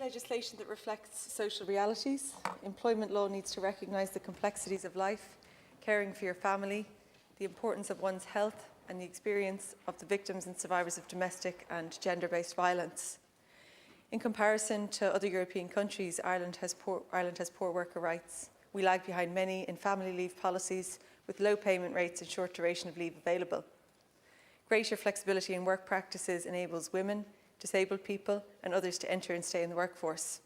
legislation that reflects social realities. Employment law needs to recognise the complexities of life, caring for your family, the importance of one's health and the experience of the victims and survivors of domestic and gender-based violence. In comparison to other European countries, Ireland has poor worker rights. We lag behind many in family leave policies with low payment rates and short duration of leave available. Greater flexibility in work practices enables women, disabled people and others to enter and stay in the workforce.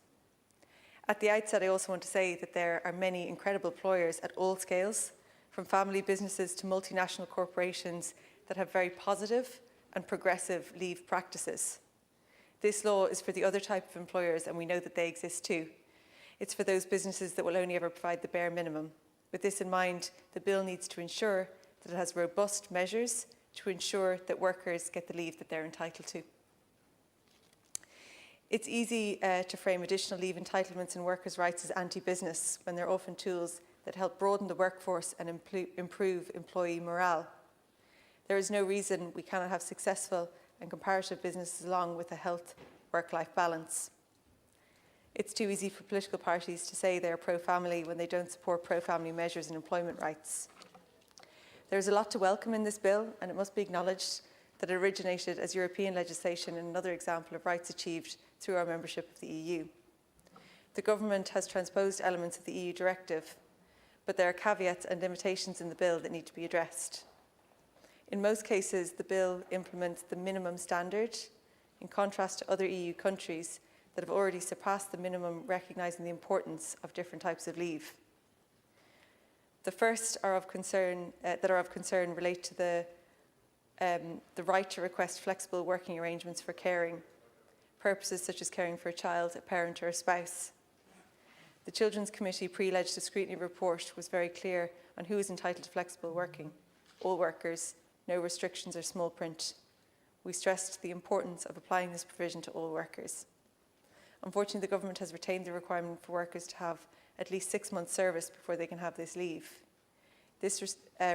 At the outset, I also want to say that there are many incredible employers at all scales, from family businesses to multinational corporations, that have very positive and progressive leave practices. This law is for the other type of employers, and we know that they exist too. It's for those businesses that will only ever provide the bare minimum. With this in mind, the bill needs to ensure that it has robust measures to ensure that workers get the leave that they're entitled to. It's easy to frame additional leave entitlements and workers' rights as anti-business when they're often tools that help broaden the workforce and improve employee morale. There is no reason we cannot have successful and comparative businesses along with a health work-life balance. It's too easy for political parties to say they are pro-family when they don't support pro-family measures and employment rights. There is a lot to welcome in this bill, and it must be acknowledged that it originated as European legislation and another example of rights achieved through our membership of the EU. The government has transposed elements of the EU directive, but there are caveats and limitations in the bill that need to be addressed. In most cases, the bill implements the minimum standard, in contrast to other EU countries that have already surpassed the minimum, recognising the importance of different types of leave. The first that are of concern relate to the right to request flexible working arrangements for caring purposes such as caring for a child, a parent or a spouse. The Children's Committee pre-legislative scrutiny report was very clear on who is entitled to flexible working. All workers, no restrictions or small print. We stressed the importance of applying this provision to all workers. Unfortunately, the government has retained the requirement for workers to have at least 6 months service before they can have this leave. This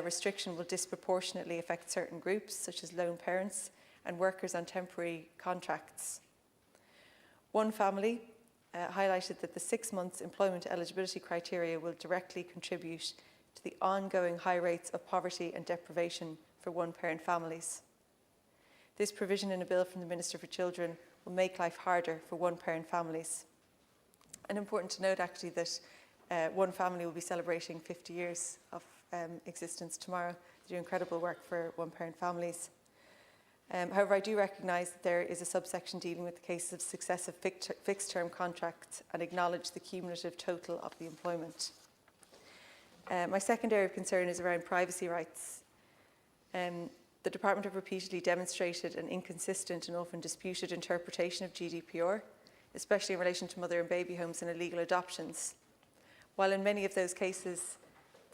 restriction will disproportionately affect certain groups, such as lone parents and workers on temporary contracts. One family highlighted that the 6 months employment eligibility criteria will directly contribute to the ongoing high rates of poverty and deprivation for one-parent families. This provision in a bill from the Minister for Children will make life harder for one-parent families. And important to note actually that one family will be celebrating 50 years of existence tomorrow. They do incredible work for one-parent families. However, I do recognise that there is a subsection dealing with the cases of successive fixed-term contracts and acknowledge the cumulative total of the employment. My second area of concern is around privacy rights. The Department have repeatedly demonstrated an inconsistent and often disputed interpretation of GDPR, especially in relation to mother and baby homes and illegal adoptions. While in many of those cases,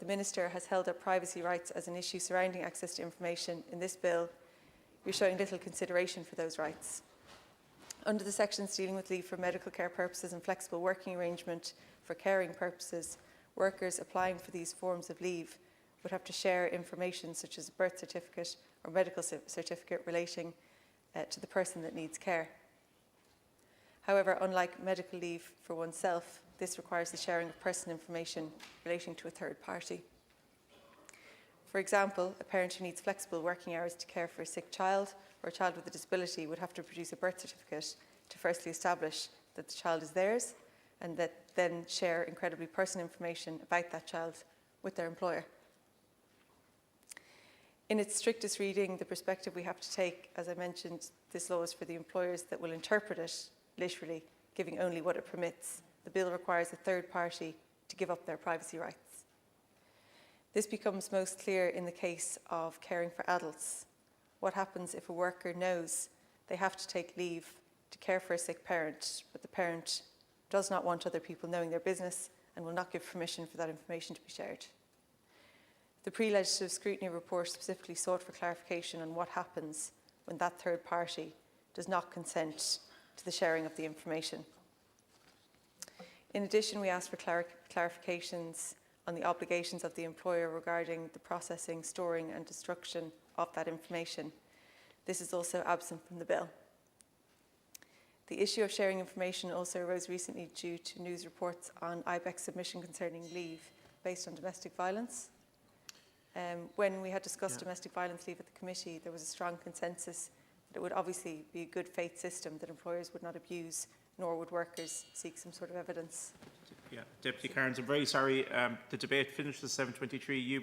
the Minister has held up privacy rights as an issue surrounding access to information, in this bill, you're showing little consideration for those rights. Under the sections dealing with leave for medical care purposes and flexible working arrangement for caring purposes, workers applying for these forms of leave would have to share information such as a birth certificate or medical certificate relating to the person that needs care. However, unlike medical leave for oneself, this requires the sharing of personal information relating to a third party. For example, a parent who needs flexible working hours to care for a sick child or a child with a disability would have to produce a birth certificate to firstly establish that the child is theirs and then share incredibly personal information about that child with their employer. In its strictest reading, the perspective we have to take, as I mentioned, this law is for the employers that will interpret it literally, giving only what it permits. The bill requires a third party to give up their privacy rights. This becomes most clear in the case of caring for adults. What happens if a worker knows they have to take leave to care for a sick parent, but the parent does not want other people knowing their business and will not give permission for that information to be shared? The pre-legislative scrutiny report specifically sought for clarification on what happens when that third party does not consent to the sharing of the information. In addition, we asked for clarifications on the obligations of the employer regarding the processing, storing and destruction of that information. This is also absent from the bill. The issue of sharing information also arose recently due to news reports on IBEX submission concerning leave based on domestic violence. When we had discussed domestic violence leave at the committee, there was a strong consensus that it would obviously be a good faith system that employers would not abuse, nor would workers seek some sort of evidence. Yeah, Deputy Cairns, I'm very sorry. The debate finished at 7:23. You